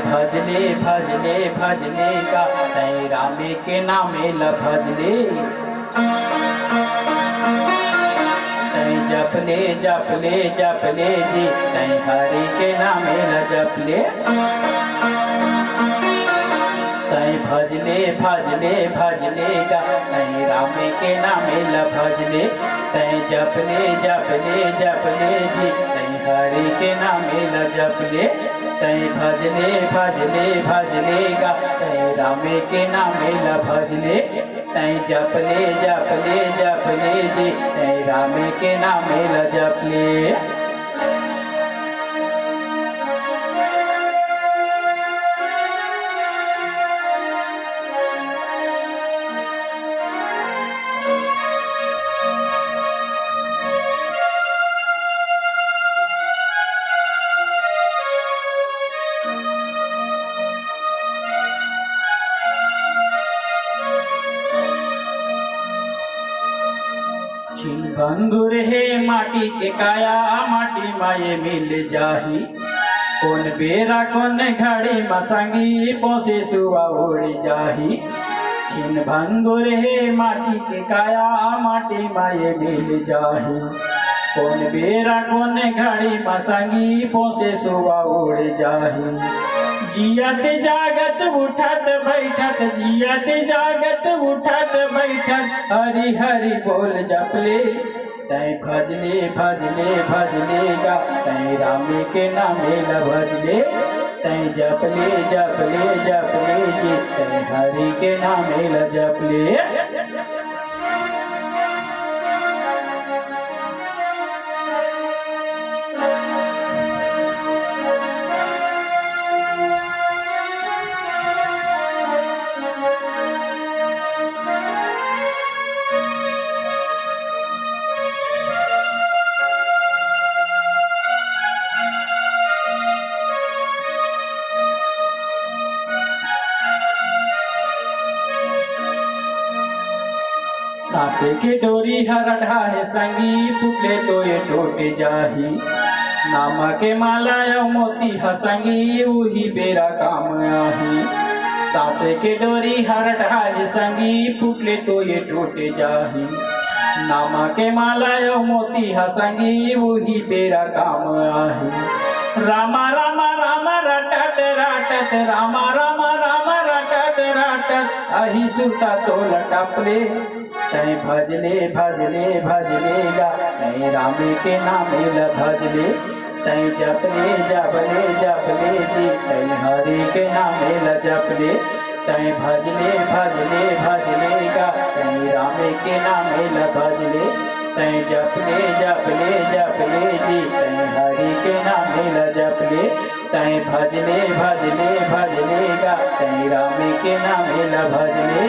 भजले भजले भजले का तै रामे के नामे ल भजले, तै जपले जपले जपले जी तै हरि के नामे ल जपले। तै भजले भजले भजले का तै रामे के नामे ल भजले, तै जपले जपले जपले जी तै हरि के नामे ल जपले। तै भजले भजले भजले गा तै रामे के नामे ल भजले, तै जपले जपले जपले जी तै रामे के नामे ल जपले। भंगुर है माटी के काया माटी माये मिल जाही, कौन बेरा कौन घड़ी मसंगी पोसे सुआ उड़ जाही। छिन भंगुर है माटी के काया माटी माये मिल जाही, कौन बेरा कौन घड़ी मसंगी पोसे सुआ उड़ जाही। जियत जागत उठत बैठत जियत जागत उठत बैठत हरि हरि बोल जपले। तै भजले भजले भजले गा तै रामे के नामे ल भजले, तै जपले जपले जपले जी तै हरि के नामे ल जपले। सासे के डोरी हरढ़ा है संगी फूटे तो ये टूट जाही, नामा के माला या मोती हसंगी वही बेरा काम आही। सासे के डोरी हरढ़ा है संगी फूटे तो ये टूट जाही, नामा के माला या मोती हसंगी वही बेरा काम आही। रामा रामा रामा रटत रटत रामा रामा रामा रटत रटत अही सुरता तो लटपले। तै भजले भजले भजले गा तै रामे के नामे ल भजले, तै जपले जपले जपले जी तै हरि के नामे ल जपले। तै भजले भजले भजले गा तै रामे के नामे ल भजले, तै जपले जपले जपले जी तै हरि के नामे ल जपले। तै भजले भजले भजले गा तै रामे के नामे ल भजले,